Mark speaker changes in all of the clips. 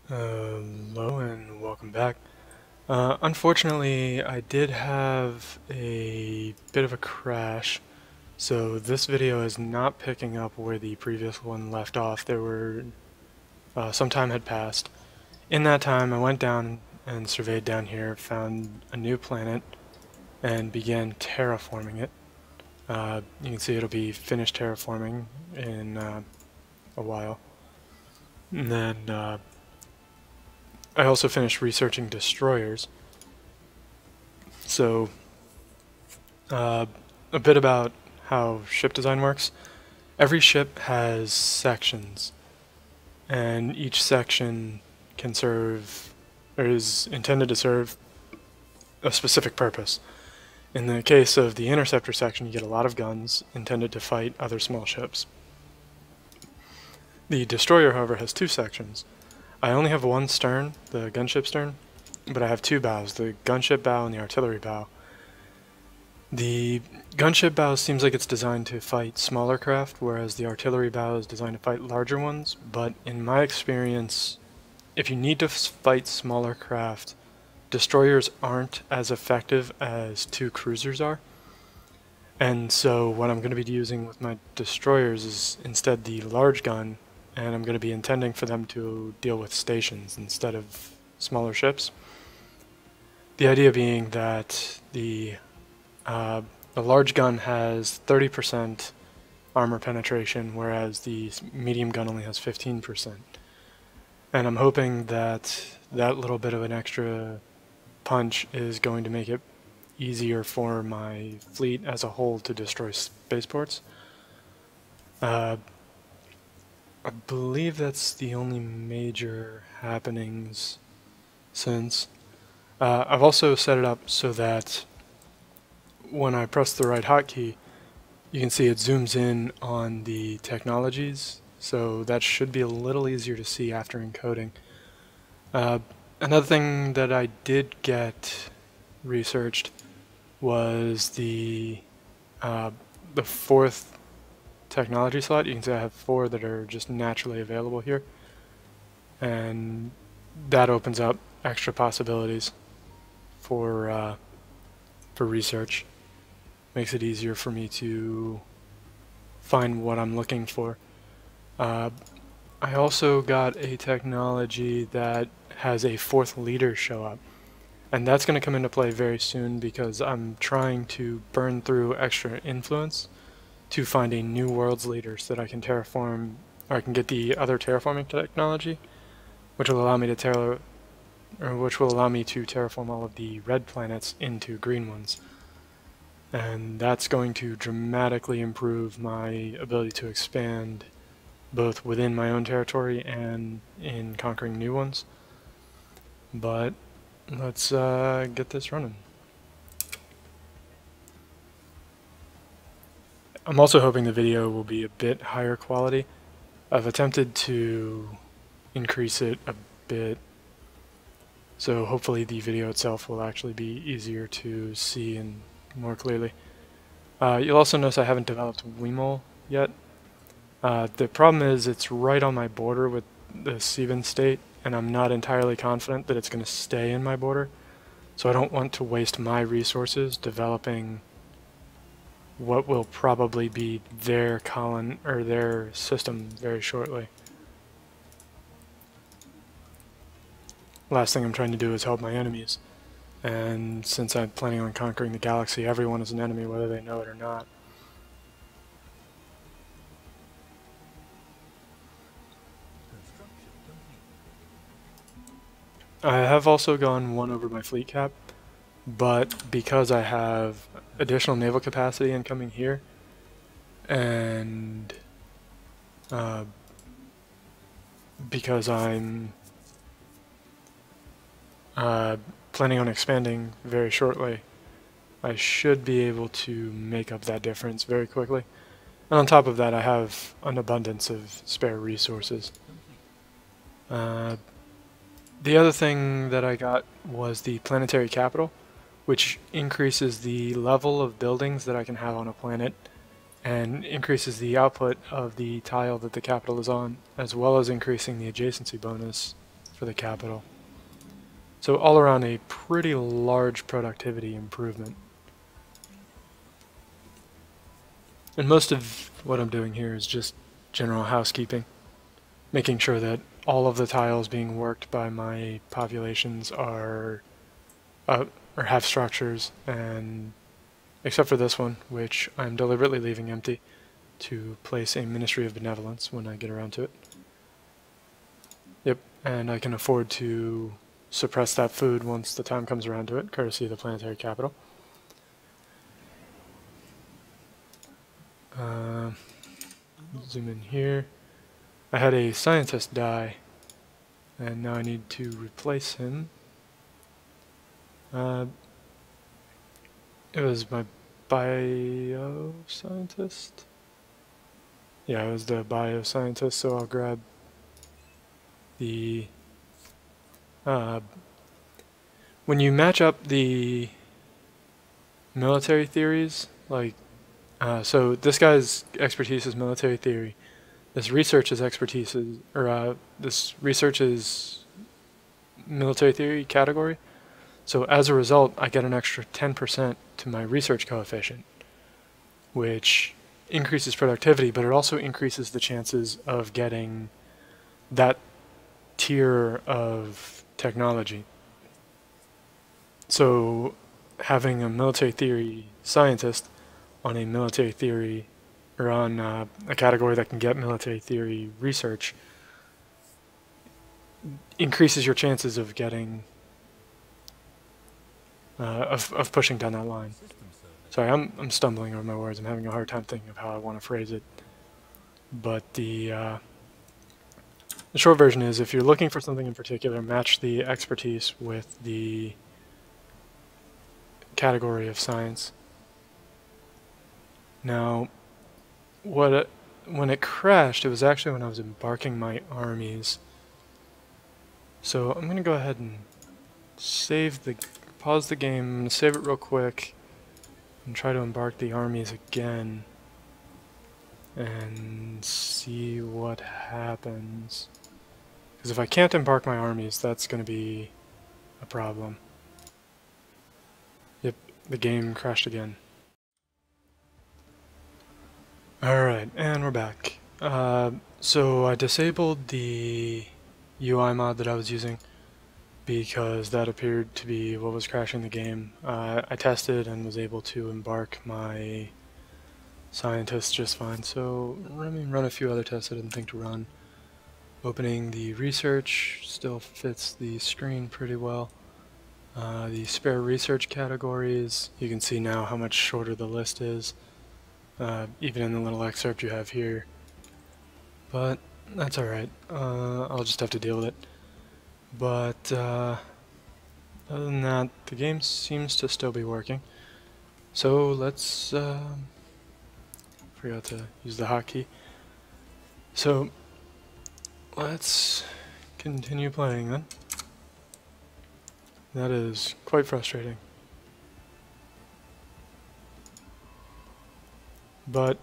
Speaker 1: Hello and welcome back. Unfortunately, I did have a bit of a crash, so this video is not picking up where the previous one left off. Some time had passed. In that time, I went down and surveyed down here, found a new planet, and began terraforming it. You can see it'll be finished terraforming in a while. And then I also finished researching destroyers. So, a bit about how ship design works. Every ship has sections, and each section can serve, or is intended to serve, a specific purpose. In the case of the interceptor section, you get a lot of guns intended to fight other small ships. The destroyer, however, has two sections. I only have one stern, the gunship stern, but I have two bows, the gunship bow and the artillery bow. The gunship bow seems like it's designed to fight smaller craft, whereas the artillery bow is designed to fight larger ones, but in my experience, if you need to fight smaller craft, destroyers aren't as effective as two cruisers are. And so what I'm going to be using with my destroyers is instead the large gun, and I'm going to be intending for them to deal with stations instead of smaller ships. The idea being that the large gun has 30% armor penetration, whereas the medium gun only has 15%. And I'm hoping that that little bit of an extra punch is going to make it easier for my fleet as a whole to destroy spaceports. I believe that's the only major happenings since. I've also set it up so that when I press the right hotkey, you can see it zooms in on the technologies, so that should be a little easier to see after encoding. Another thing that I did get researched was the fourth technology slot. You can see I have 4 that are just naturally available here, and that opens up extra possibilities for research. Makes it easier for me to find what I'm looking for. I also got a technology that has a 4th leader show up, and that's going to come into play very soon because I'm trying to burn through extra influence to find a new world's leader so that I can terraform, or I can get the other terraforming technology, which will allow me to terraform all of the red planets into green ones. And that's going to dramatically improve my ability to expand both within my own territory and in conquering new ones. But let's get this running. I'm also hoping the video will be a bit higher quality. I've attempted to increase it a bit, so hopefully the video itself will actually be easier to see and more clearly. You'll also notice I haven't developed Weimel yet. The problem is it's right on my border with the Sieben state, and I'm not entirely confident that it's going to stay in my border, so I don't want to waste my resources developing what will probably be their their system very shortly. Last thing I'm trying to do is help my enemies, and since I'm planning on conquering the galaxy, everyone is an enemy whether they know it or not. I have also gone 1 over my fleet cap, but because I have additional naval capacity incoming here, and because I'm planning on expanding very shortly, I should be able to make up that difference very quickly. And on top of that, I have an abundance of spare resources. The other thing that I got was the planetary capital, which increases the level of buildings that I can have on a planet and increases the output of the tile that the capital is on, as well as increasing the adjacency bonus for the capital. So all around a pretty large productivity improvement. And most of what I'm doing here is just general housekeeping, making sure that all of the tiles being worked by my populations are or have structures, and except for this one, which I'm deliberately leaving empty to place a Ministry of Benevolence when I get around to it. Yep, and I can afford to suppress that food once the time comes around to it, courtesy of the planetary capital. Zoom in here. I had a scientist die, and now I need to replace him. It was my bioscientist? Yeah, it was the bioscientist, so I'll grab the... when you match up the military theories, like... so this guy's expertise is military theory. This research is expertise, this research is military theory category. So as a result, I get an extra 10% to my research coefficient, which increases productivity, but it also increases the chances of getting that tier of technology. So having a military theory scientist on a military theory, or on a category that can get military theory research, increases your chances of getting of pushing down that line. Sorry, I'm stumbling over my words. I'm having a hard time thinking of how I want to phrase it. But the short version is, if you're looking for something in particular, match the expertise with the category of science. Now, when it crashed, it was actually when I was embarking my armies. So I'm going to go ahead and pause the game, I'm going to save it real quick, and try to embark the armies again, and see what happens. Because if I can't embark my armies, that's going to be a problem. Yep, the game crashed again. Alright, and we're back. So I disabled the UI mod that I was using because that appeared to be what was crashing the game. I tested and was able to embark my scientists just fine, so let me run a few other tests I didn't think to run. Opening the research still fits the screen pretty well. The spare research categories, you can see now how much shorter the list is, even in the little excerpt you have here. But that's alright, I'll just have to deal with it. But other than that, the game seems to still be working. So let's forgot to use the hotkey. So let's continue playing then. That is quite frustrating. But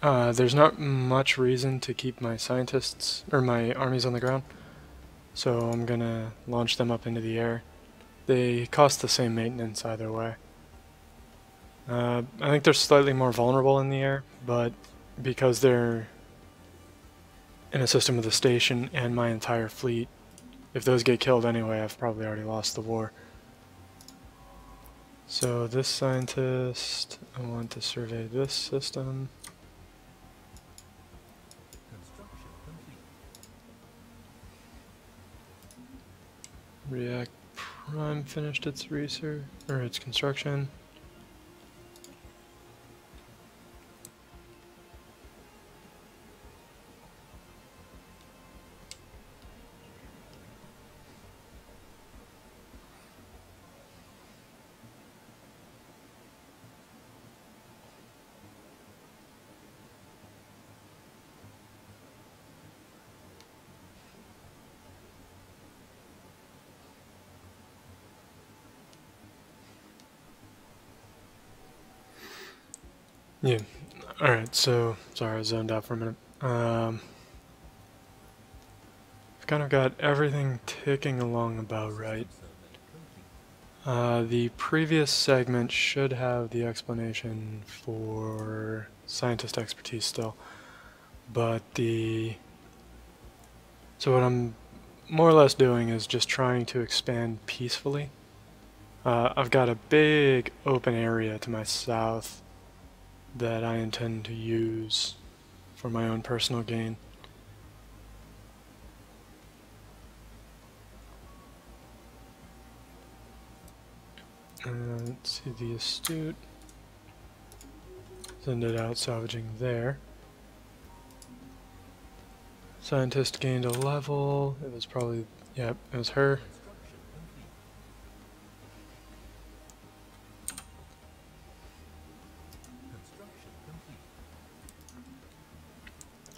Speaker 1: there's not much reason to keep my scientists or my armies on the ground. So I'm gonna launch them up into the air. They cost the same maintenance either way. I think they're slightly more vulnerable in the air, but because they're in a system with a station and my entire fleet, if those get killed anyway, I've probably already lost the war. So this scientist, I want to survey this system. React Prime finished its research, or its construction. Yeah, alright, so, sorry I zoned out for a minute. I've kind of got everything ticking along about right. The previous segment should have the explanation for scientist expertise still, but so what I'm more or less doing is just trying to expand peacefully. I've got a big open area to my south that I intend to use for my own personal gain. Let's see, the astute. Send it out, salvaging there. Scientist gained a level. It was probably, yep, it was her.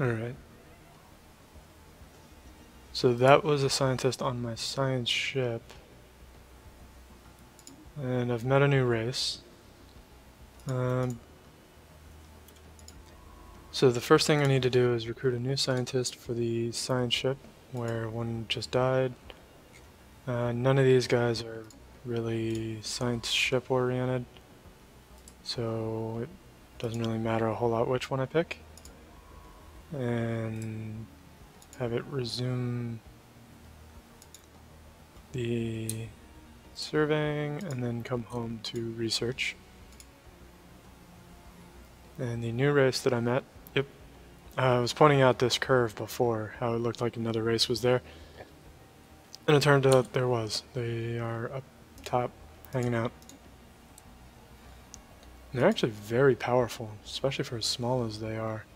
Speaker 1: Alright. So that was a scientist on my science ship. And I've met a new race. So the first thing I need to do is recruit a new scientist for the science ship, where one just died. None of these guys are really science ship oriented, so it doesn't really matter a whole lot which one I pick. And have it resume the surveying and then come home to research. And the new race that I met, yep, I was pointing out this curve before, how it looked like another race was there. And it turned out there was. They are up top, hanging out. And they're actually very powerful, especially for as small as they are.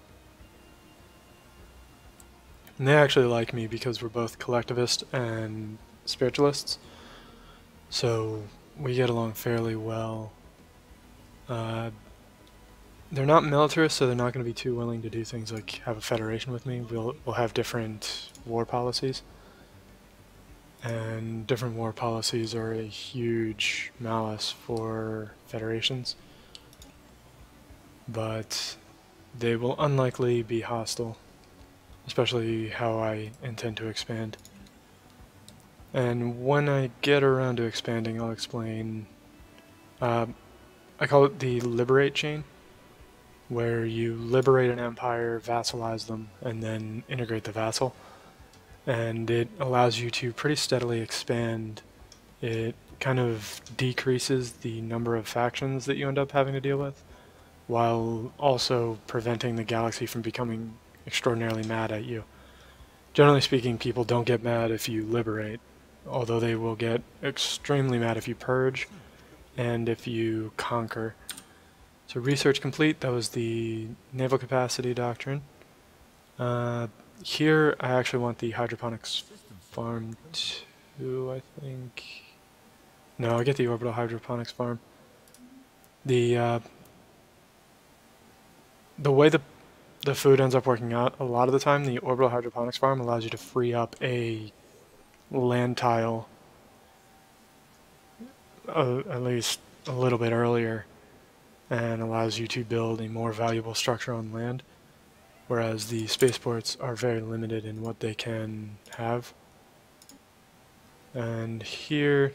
Speaker 1: And they actually like me because we're both collectivists and spiritualists. So we get along fairly well. They're not militarists, so they're not going to be too willing to do things like have a federation with me. We'll have different war policies. And different war policies are a huge malice for federations. But they will unlikely be hostile, especially how I intend to expand. And when I get around to expanding, I'll explain. I call it the Liberate Chain, where you liberate an empire, vassalize them, and then integrate the vassal. And it allows you to pretty steadily expand. It kind of decreases the number of factions that you end up having to deal with, while also preventing the galaxy from becoming extraordinarily mad at you. Generally speaking, people don't get mad if you liberate, although they will get extremely mad if you purge and if you conquer. So research complete, that was the naval capacity doctrine. Here I actually want the hydroponics farm too, I think. No, I get the orbital hydroponics farm. The way the food ends up working out, a lot of the time the orbital hydroponics farm allows you to free up a land tile at least a little bit earlier, and allows you to build a more valuable structure on land, whereas the spaceports are very limited in what they can have. And here,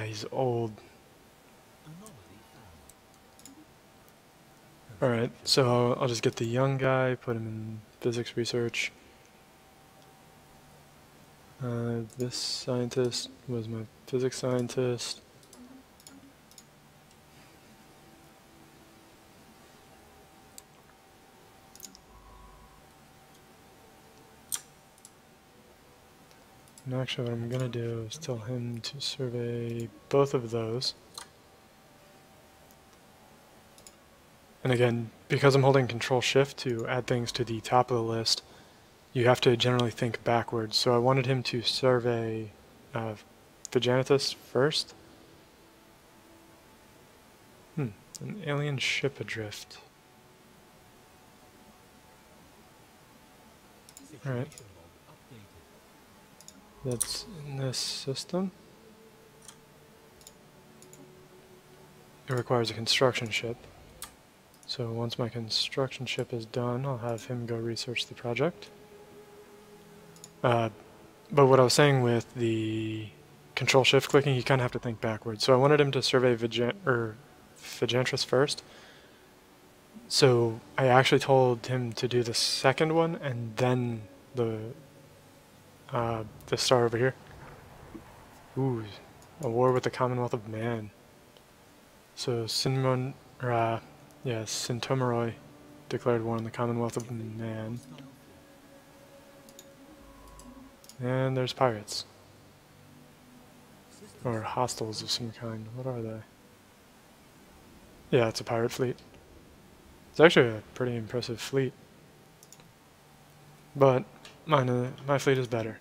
Speaker 1: he's old. Alright, so I'll just get the young guy, put him in physics research. This scientist was my physics scientist. And actually what I'm going to do is tell him to survey both of those. And again, because I'm holding Control-Shift to add things to the top of the list, you have to generally think backwards. So I wanted him to survey Vaginitus first. An alien ship adrift. Alright. That's in this system. It requires a construction ship. So once my construction ship is done, I'll have him go research the project. But what I was saying with the Control-Shift clicking, you kind of have to think backwards. So I wanted him to survey Vigentris first. So I actually told him to do the second one and then the star over here. Ooh, a war with the Commonwealth of Man. So Sintomeroi declared war on the Commonwealth of Man. And there's pirates. Or hostiles of some kind. What are they? Yeah, it's a pirate fleet. It's actually a pretty impressive fleet. But my fleet is better.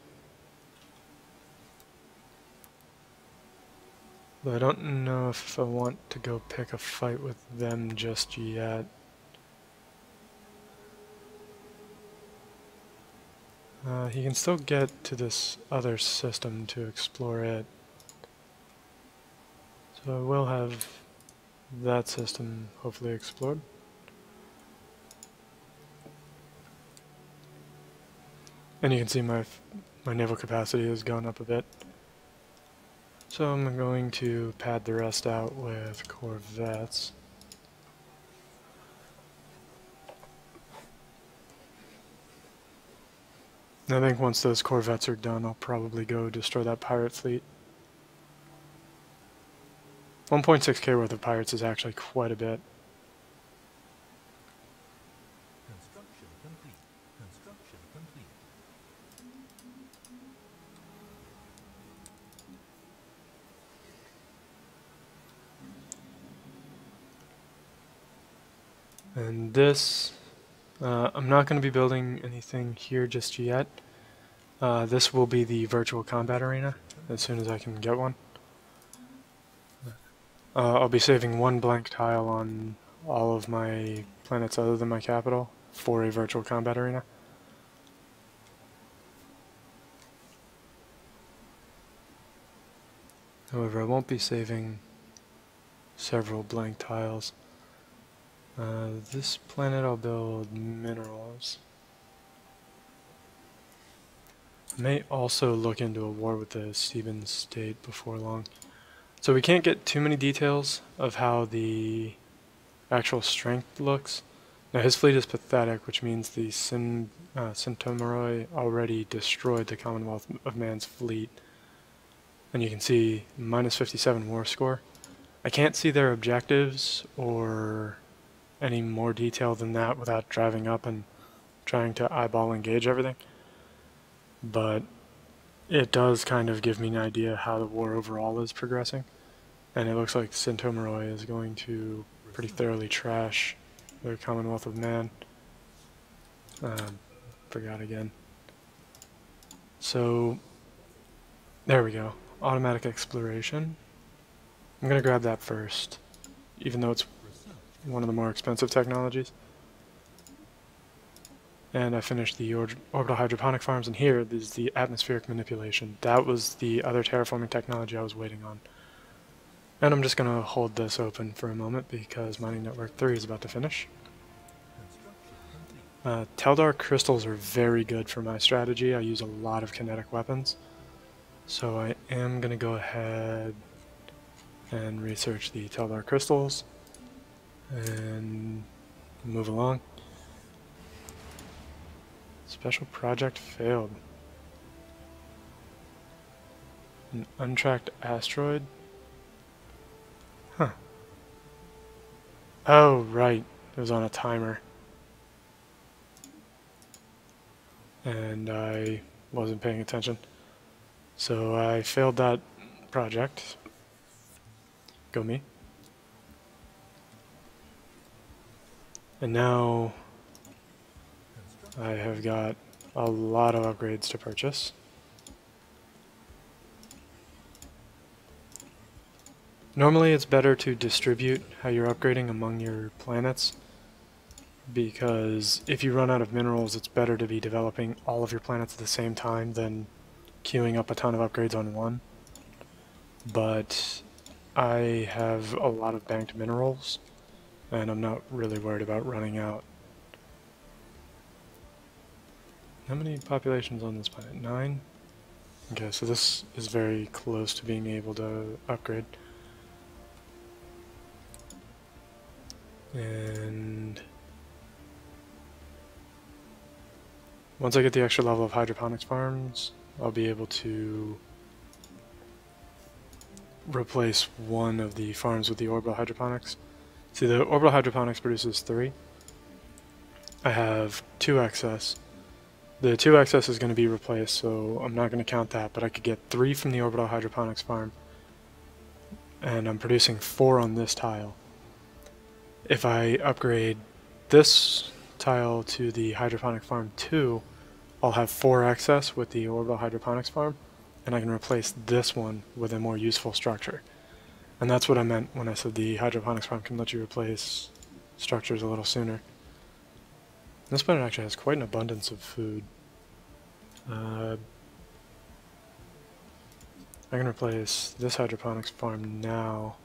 Speaker 1: But I don't know if I want to go pick a fight with them just yet. He can still get to this other system to explore it. So I will have that system hopefully explored. And you can see my naval capacity has gone up a bit. So I'm going to pad the rest out with corvettes. I think once those corvettes are done, I'll probably go destroy that pirate fleet. 1.6k worth of pirates is actually quite a bit.
Speaker 2: Construction complete. Construction complete.
Speaker 1: And this, I'm not going to be building anything here just yet. This will be the virtual combat arena as soon as I can get one. I'll be saving one blank tile on all of my planets other than my capital for a virtual combat arena. However, I won't be saving several blank tiles. This planet I'll build minerals. I may also look into a war with the Steven state before long. So we can't get too many details of how the actual strength looks. Now his fleet is pathetic, which means the Sintomeroi already destroyed the Commonwealth of Man's fleet. And you can see minus 57 war score. I can't see their objectives or any more detail than that without driving up and trying to eyeball engage everything. But it does kind of give me an idea how the war overall is progressing. And it looks like Sintomeroi is going to pretty thoroughly trash the Commonwealth of Man. Forgot again. So, there we go. Automatic exploration. I'm going to grab that first, even though it's one of the more expensive technologies. And I finished the orbital hydroponic farms, and here is the atmospheric manipulation. That was the other terraforming technology I was waiting on. And I'm just going to hold this open for a moment because Mining Network 3 is about to finish. Teldar crystals are very good for my strategy. I use a lot of kinetic weapons. So I am going to go ahead and research the Teldar crystals and move along. Special project failed. An untracked asteroid? Huh. Oh, right. It was on a timer. And I wasn't paying attention. So I failed that project. Go me. And now I have got a lot of upgrades to purchase. Normally it's better to distribute how you're upgrading among your planets, because if you run out of minerals, it's better to be developing all of your planets at the same time than queuing up a ton of upgrades on one. But I have a lot of banked minerals, and I'm not really worried about running out. How many populations on this planet? 9? Okay, so this is very close to being able to upgrade. And once I get the extra level of hydroponics farms, I'll be able to replace one of the farms with the orbital hydroponics. See, the orbital hydroponics produces 3. I have 2 excess. The 2 excess is going to be replaced, so I'm not going to count that, but I could get 3 from the orbital hydroponics farm, and I'm producing 4 on this tile. If I upgrade this tile to the hydroponic farm 2, I'll have 4 excess with the orbital hydroponics farm, and I can replace this one with a more useful structure. And that's what I meant when I said the hydroponics farm can let you replace structures a little sooner. This planet actually has quite an abundance of food. I can replace this hydroponics farm now.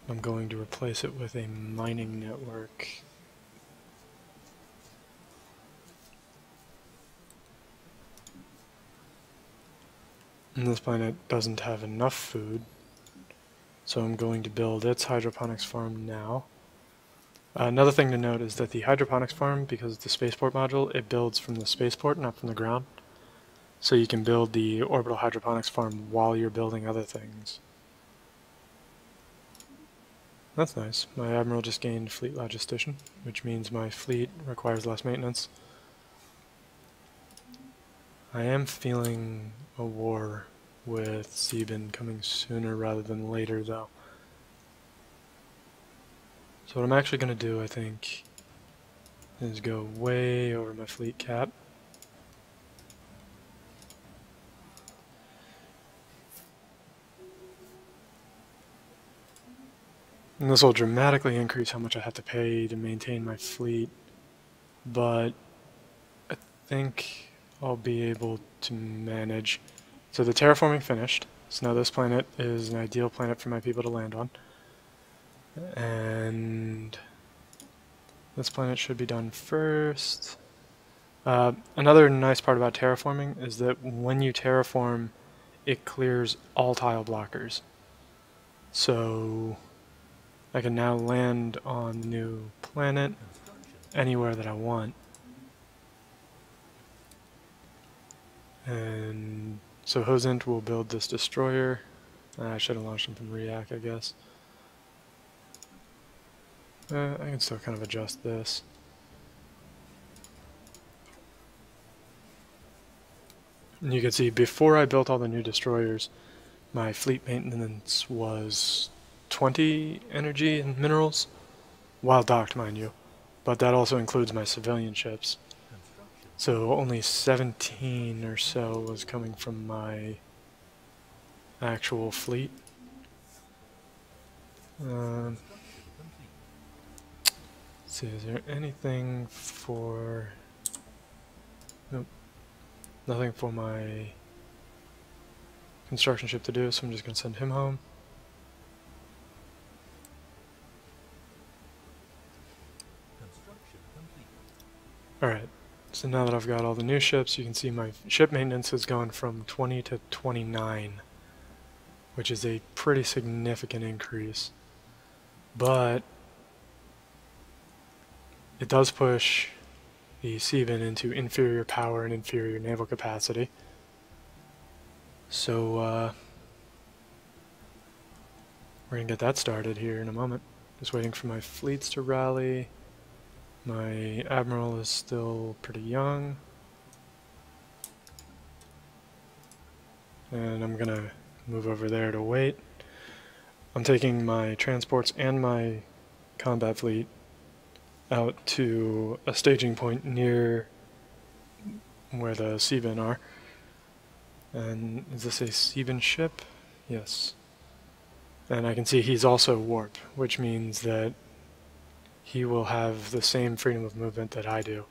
Speaker 1: I'm going to replace it with a mining network. And this planet doesn't have enough food, so I'm going to build its hydroponics farm now. Another thing to note is that the hydroponics farm, because it's a spaceport module, it builds from the spaceport, not from the ground. So you can build the orbital hydroponics farm while you're building other things. That's nice. My admiral just gained fleet logistician, which means my fleet requires less maintenance. I am feeling a war with Sebin coming sooner rather than later, though. So what I'm actually going to do, I think, is go way over my fleet cap. And this will dramatically increase how much I have to pay to maintain my fleet, but I think I'll be able to manage. So the terraforming finished, so now this planet is an ideal planet for my people to land on. And this planet should be done first. Another nice part about terraforming is that when you terraform, it clears all tile blockers. So I can now land on the new planet anywhere that I want. And so Hosint will build this destroyer. I should have launched him from React, I guess. I can still kind of adjust this. And you can see before I built all the new destroyers, my fleet maintenance was 20 energy and minerals, while docked, mind you. But that also includes my civilian ships. So only 17 or so was coming from my actual fleet. Let's see, is there anything for... Nope. Nothing for my construction ship to do, so I'm just going to send him home. Alright, so now that I've got all the new ships, you can see my ship maintenance has gone from 20 to 29, which is a pretty significant increase. But it does push the Sebin into inferior power and inferior naval capacity. So we're going to get that started here in a moment. Just waiting for my fleets to rally. My admiral is still pretty young. And I'm going to move over there to wait. I'm taking my transports and my combat fleet out to a staging point near where the Sebin are. And is this a Sebin ship? Yes. And I can see he's also warp, which means that he will have the same freedom of movement that I do.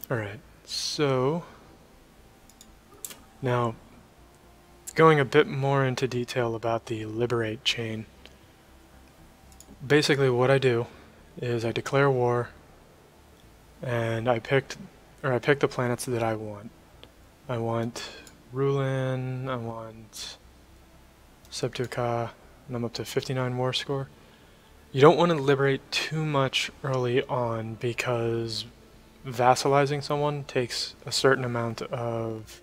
Speaker 1: Alright, so now going a bit more into detail about the Liberate Chain. Basically what I do is I declare war, and I pick the planets that I want. I want Rulin, I want Septuka, and I'm up to 59 war score. You don't want to liberate too much early on because vassalizing someone takes a certain amount of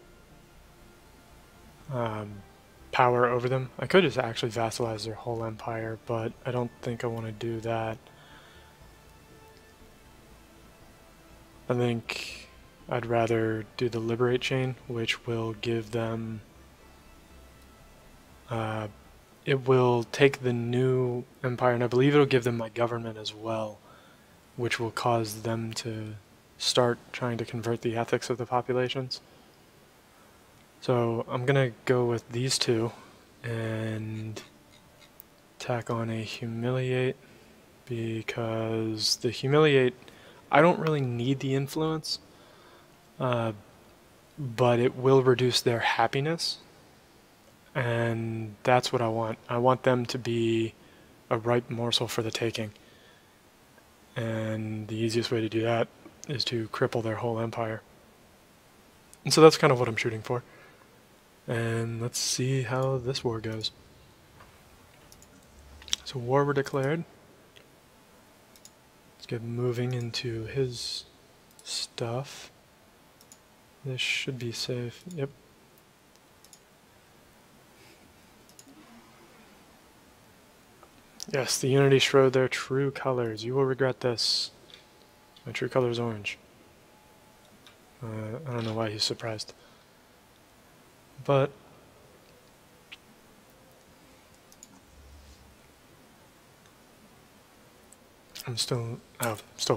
Speaker 1: power over them. I could just actually vassalize their whole empire, but I don't think I want to do that. I think I'd rather do the Liberate Chain, which will give them... it will take the new empire, and I believe it'll give them my government as well, which will cause them to start trying to convert the ethics of the populations. So I'm gonna go with these two and tack on a humiliate, because the humiliate, I don't really need the influence, but it will reduce their happiness, and that's what I want. I want them to be a ripe morsel for the taking, and the easiest way to do that is to cripple their whole empire. And so that's kind of what I'm shooting for. And let's see how this war goes. So war were declared. Let's get moving into his stuff. This should be safe. Yep. Yes, the Unity showed their true colors. You will regret this. My true color is orange. I don't know why he's surprised. But I'm still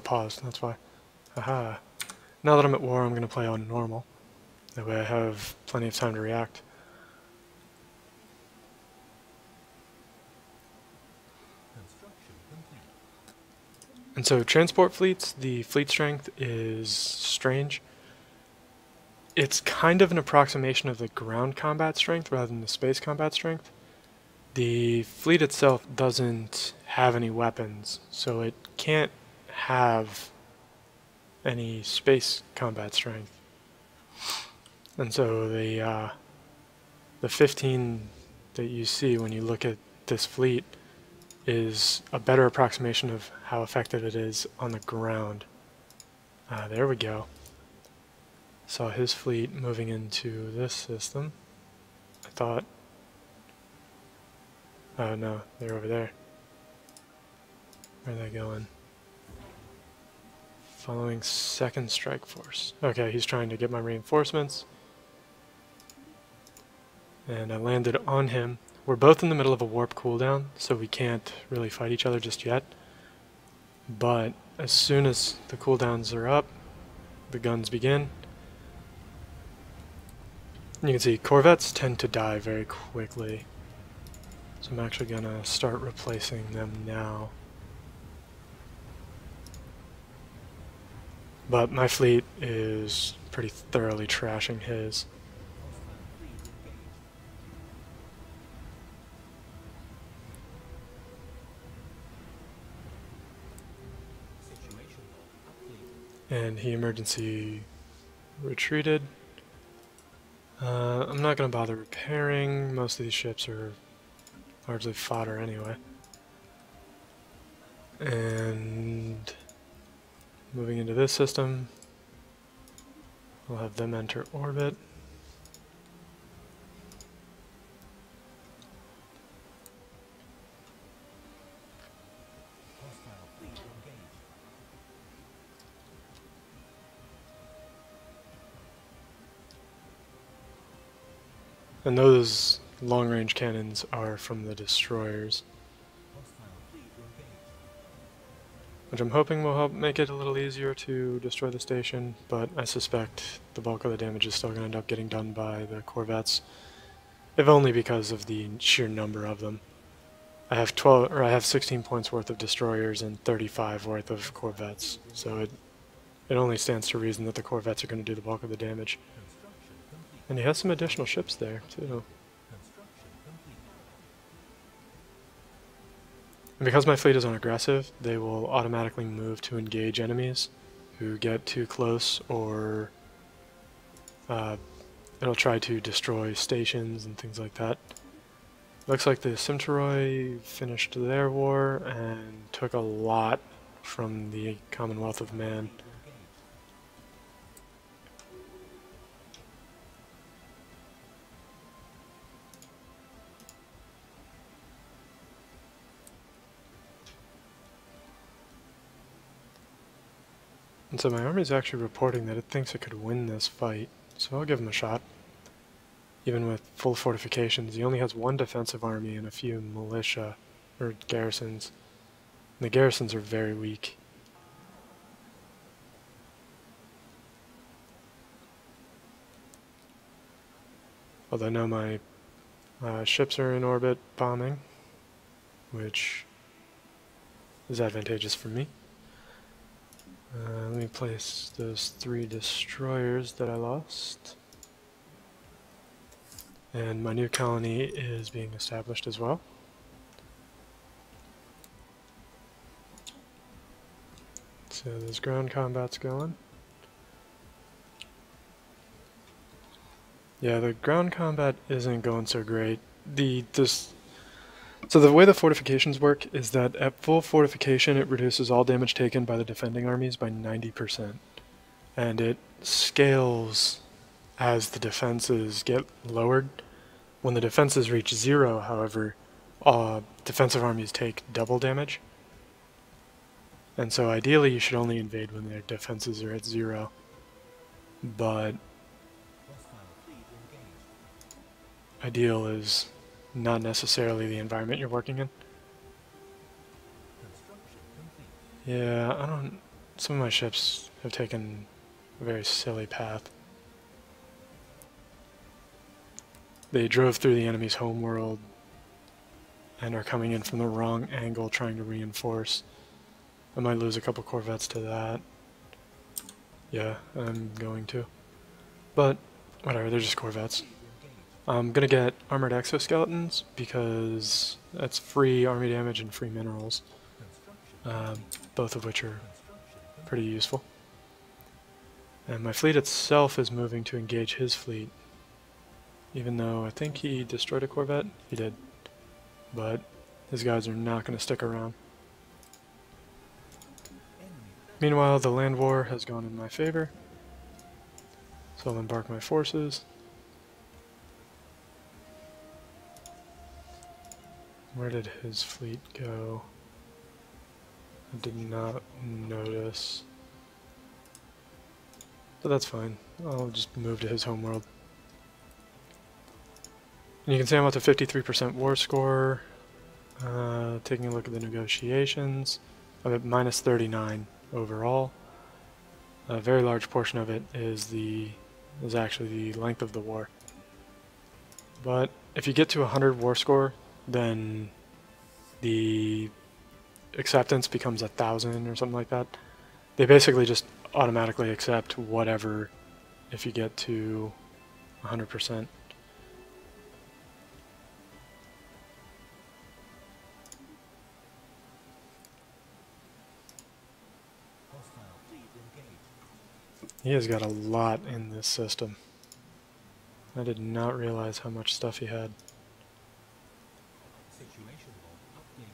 Speaker 1: paused, that's why. Aha. Now that I'm at war, I'm going to play on normal. That way I have plenty of time to react.
Speaker 2: Construction complete.
Speaker 1: And so transport fleets, the fleet strength is strange. It's kind of an approximation of the ground combat strength rather than the space combat strength. The fleet itself doesn't have any weapons, so it can't have any space combat strength. And so the 15 that you see when you look at this fleet is a better approximation of how effective it is on the ground. There we go. Saw his fleet moving into this system. I thought... Oh no, they're over there. Where are they going? Following second strike force. Okay, he's trying to get my reinforcements. And I landed on him. We're both in the middle of a warp cooldown, so we can't really fight each other just yet. But as soon as the cooldowns are up, the guns begin. You can see corvettes tend to die very quickly. So I'm actually going to start replacing them now. But my fleet is pretty thoroughly trashing his. And he emergency retreated. I'm not going to bother repairing. Most of these ships are largely fodder anyway. And moving into this system, we'll have them enter orbit. And those long-range cannons are from the destroyers, which I'm hoping will help make it a little easier to destroy the station, but I suspect the bulk of the damage is still going to end up getting done by the corvettes, if only because of the sheer number of them. I have 16 points worth of destroyers and 35 worth of corvettes, so it only stands to reason that the corvettes are going to do the bulk of the damage. And he has some additional ships there, too. And because my fleet is on aggressive, they will automatically move to engage enemies who get too close, or it'll try to destroy stations and things like that. Looks like the Simteroi finished their war and took a lot from the Commonwealth of Man. And so my army is actually reporting that it thinks it could win this fight, so I'll give him a shot. Even with full fortifications, he only has one defensive army and a few militia, or garrisons. And the garrisons are very weak. Although now my ships are in orbit bombing, which is advantageous for me. Let me place those 3 destroyers that I lost. And my new colony is being established as well. So there's ground combat's going. Yeah, the ground combat isn't going so great. So the way the fortifications work is that at full fortification it reduces all damage taken by the defending armies by 90%. And it scales as the defenses get lowered. When the defenses reach 0, however, defensive armies take double damage. And so ideally you should only invade when their defenses are at 0. But ideal is not necessarily the environment you're working in. Yeah, some of my ships have taken a very silly path. They drove through the enemy's homeworld and are coming in from the wrong angle trying to reinforce. I might lose a couple corvettes to that. Yeah, I'm going to. But whatever, they're just corvettes. I'm gonna get armored exoskeletons because that's free army damage and free minerals, both of which are pretty useful. And my fleet itself is moving to engage his fleet, even though I think he destroyed a corvette. He did, but his guys are not going to stick around. Meanwhile, the land war has gone in my favor, so I'll embark my forces. Where did his fleet go? I did not notice. But that's fine. I'll just move to his homeworld. And you can see I'm up to 53% war score. Taking a look at the negotiations, I'm at minus 39 overall. A very large portion of it is actually the length of the war. But if you get to 100 war score, then the acceptance becomes 1,000 or something like that. They basically just automatically accept whatever if you get to 100%. He has got a lot in this system. I did not realize how much stuff he had.
Speaker 2: Situation log updated.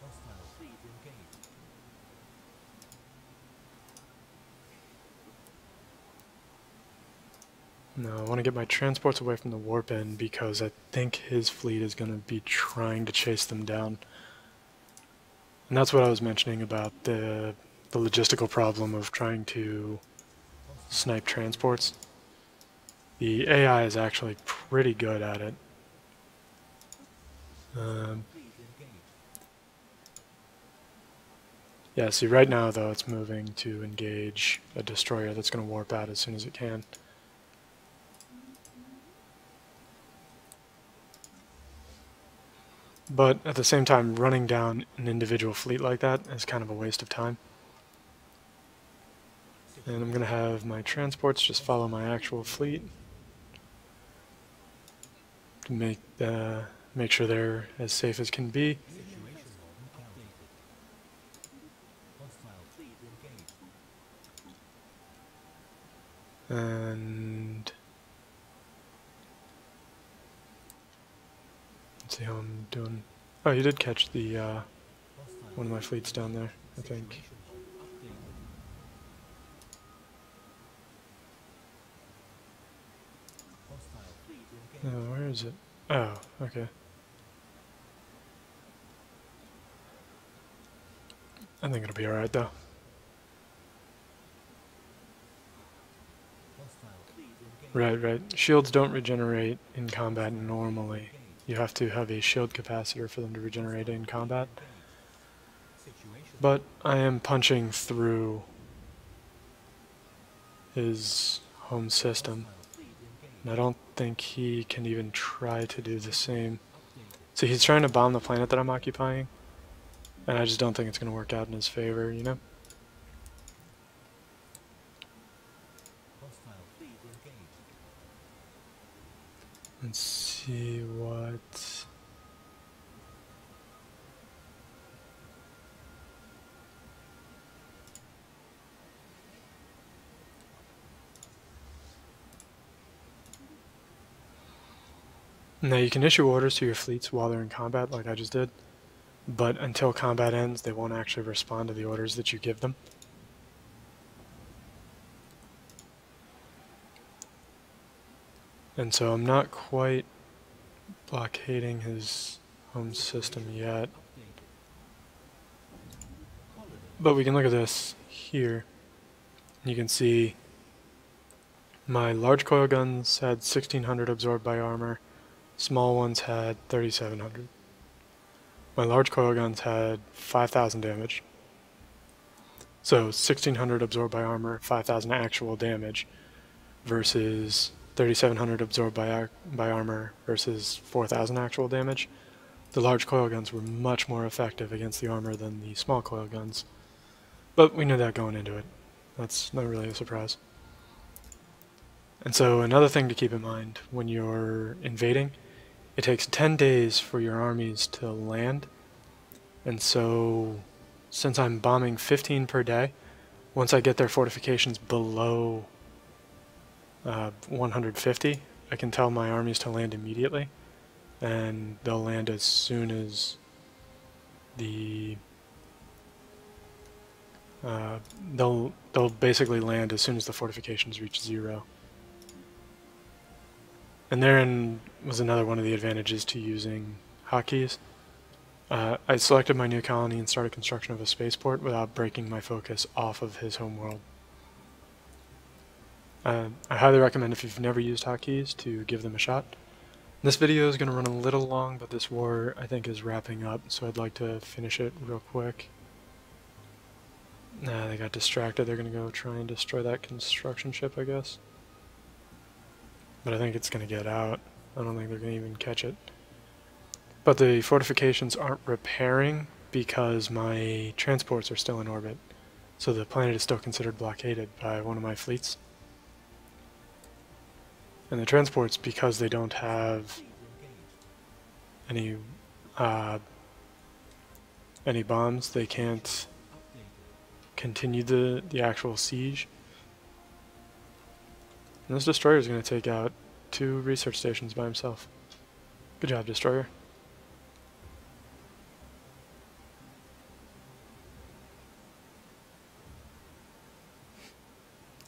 Speaker 2: Hostile fleet engaged.
Speaker 1: No, I want to get my transports away from the warp end because I think his fleet is going to be trying to chase them down. And that's what I was mentioning about the logistical problem of trying to snipe transports. The AI is actually pretty good at it. Yeah, see right now though it's moving to engage a destroyer that's going to warp out as soon as it can. But at the same time, running down an individual fleet like that is kind of a waste of time. And I'm going to have my transports just follow my actual fleet to make sure they're as safe as can be. Let's see how I'm doing. Oh, you did catch the
Speaker 2: Hostile
Speaker 1: one of my fleets down there, I think.
Speaker 2: situation updated. Hostile fleet engaged.
Speaker 1: Oh, where is it? Oh, okay. I think it'll be alright though.
Speaker 2: Hostile fleet engaged.
Speaker 1: Right. Shields don't regenerate in combat normally. You have to have a shield capacitor for them to regenerate in combat.
Speaker 2: Situation
Speaker 1: But I am punching through his home system,
Speaker 2: hostile fleet engaged.
Speaker 1: and I don't think he can even try to do the same.
Speaker 2: Updated.
Speaker 1: So he's trying to bomb the planet that I'm occupying, and I just don't think it's going to work out in his favor, you know?
Speaker 2: Hostile fleet engaged.
Speaker 1: Let's see what... Now you can issue orders to your fleets while they're in combat, like I just did, but until combat ends, they won't actually respond to the orders that you give them. And so I'm not quite blockading his home system yet,
Speaker 2: Updated.
Speaker 1: but we can look at this here. You can see my large coil guns had 1600 absorbed by armor, small ones had 3700. My large coil guns had 5000 damage. So 1600 absorbed by armor, 5000 actual damage versus 3700 absorbed by armor versus 4000 actual damage. The large coil guns were much more effective against the armor than the small coil guns. But we knew that going into it. That's not really a surprise. And so another thing to keep in mind when you're invading, it takes 10 days for your armies to land. And so since I'm bombing 15 per day, once I get their fortifications below 150, I can tell my armies to land immediately, and they'll land as soon as the they'll basically land as soon as the fortifications reach 0. And therein was another one of the advantages to using hotkeys. I selected my new colony and started construction of a spaceport without breaking my focus off of his homeworld. I highly recommend, if you've never used hotkeys, to give them a shot. This video is going to run a little long, but this war, I think, is wrapping up, so I'd like to finish it real quick. Nah, they got distracted. They're going to go try and destroy that construction ship, I guess. But I think it's going to get out. I don't think they're going to even catch it. But the fortifications aren't repairing because my transports are still in orbit. So the planet is still considered blockaded by one of my fleets. And the transports, because they don't have any bombs, they can't continue the actual siege. And this destroyer is going to take out 2 research stations by himself. Good job, destroyer.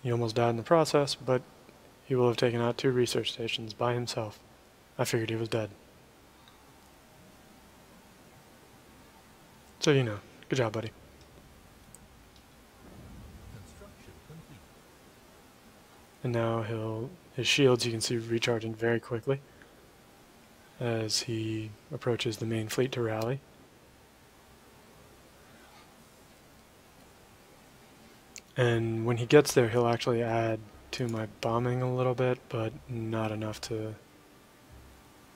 Speaker 1: He almost died in the process, but he will have taken out 2 research stations by himself. I figured he was dead. So you know. Good job, buddy.
Speaker 2: Construction complete.
Speaker 1: And now his shields, you can see, recharging very quickly as he approaches the main fleet to rally. And when he gets there, he'll actually add to my bombing a little bit, but not enough to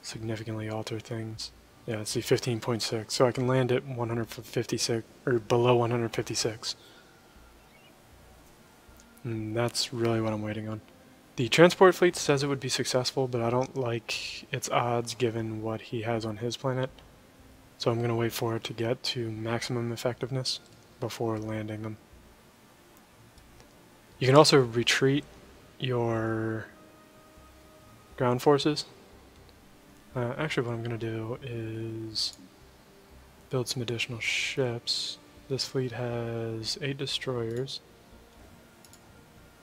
Speaker 1: significantly alter things. Yeah, let's see, 15.6. So I can land at 156, or below 156. And that's really what I'm waiting on. The transport fleet says it would be successful, but I don't like its odds given what he has on his planet. So I'm going to wait for it to get to maximum effectiveness before landing them. You can also retreat your ground forces. Actually, what I'm going to do is build some additional ships. This fleet has 8 destroyers,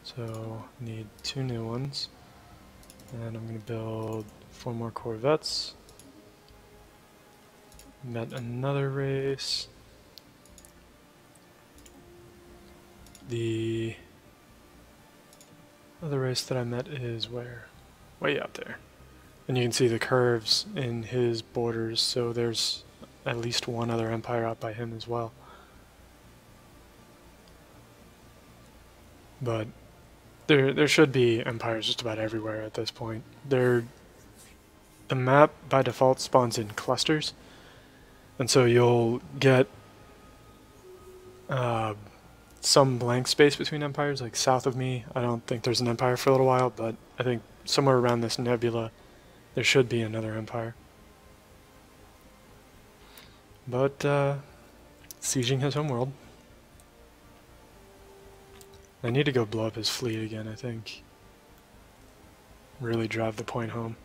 Speaker 1: so I need 2 new ones. And I'm going to build 4 more corvettes. Met another race. The other race that I met is where? Way out there. And you can see the curves in his borders, so there's at least one other empire out by him as well. But there should be empires just about everywhere at this point. The map by default spawns in clusters, and so you'll get some blank space between empires. Like south of me, I don't think there's an empire for a little while, but I think somewhere around this nebula there should be another empire. But sieging his homeworld. I need to go blow up his fleet again, I think. Really drive the point home.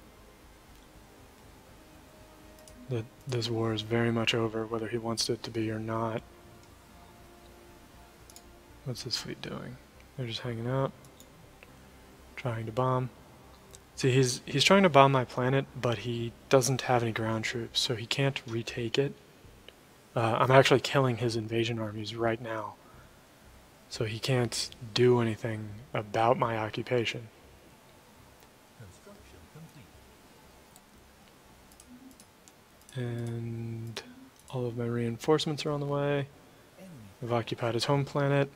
Speaker 1: That this war is very much over, whether he wants it to be or not. What's this fleet doing? They're just hanging out, trying to bomb. See, he's trying to bomb my planet, but he doesn't have any ground troops, so he can't retake it. I'm actually killing his invasion armies right now, so he can't do anything about my occupation.
Speaker 2: Construction complete.
Speaker 1: And all of my reinforcements are on the way.
Speaker 2: Enemy
Speaker 1: I've occupied his home planet.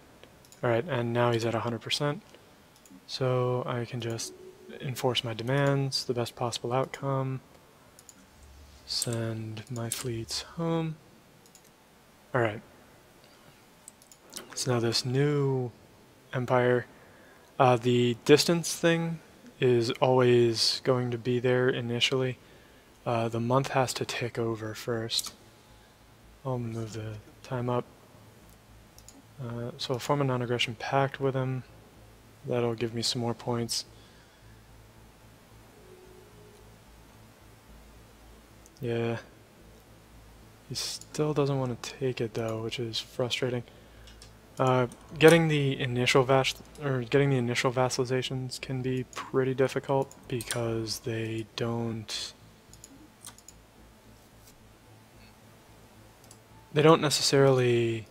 Speaker 1: Alright, and now he's at 100%. So I can just enforce my demands, the best possible outcome. Send my fleets home. Alright. So now this new empire, the distance thing is always going to be there initially. The month has to tick over first. I'll move the time up. So I'll form a non-aggression pact with him. That'll give me some more points. Yeah. He still doesn't want to take it though, which is frustrating. Getting the initial vassalizations can be pretty difficult because they don't necessarily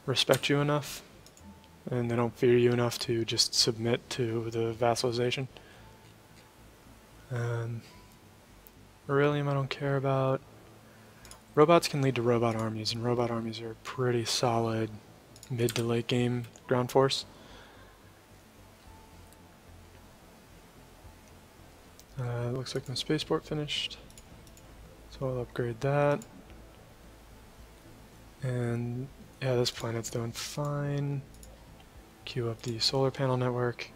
Speaker 1: respect you enough, and they don't fear you enough to just submit to the vassalization. Beryllium I don't care about. Robots can lead to robot armies, and robot armies are a pretty solid mid to late game ground force. Looks like my spaceport finished, so I'll upgrade that. And yeah, this planet's doing fine. Queue up the solar panel network.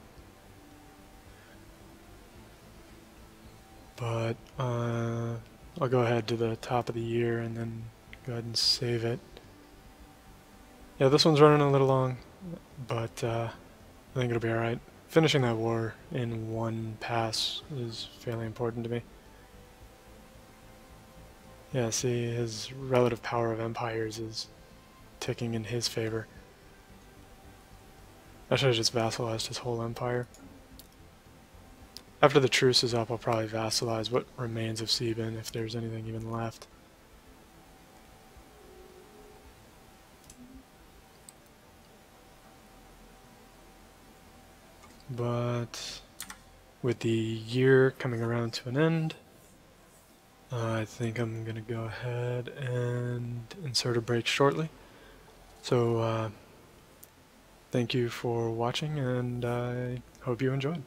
Speaker 1: But I'll go ahead to the top of the year and then go ahead and save it. Yeah, this one's running a little long, but I think it'll be alright. Finishing that war in one pass is fairly important to me. Yeah, see, his relative power of empires is ticking in his favor. I should have just vassalized his whole empire. After the truce is up, I'll probably vassalize what remains of Sebin, if there's anything even left. But with the year coming around to an end, I think I'm going to go ahead and insert a break shortly. So thank you for watching, and I hope you enjoyed.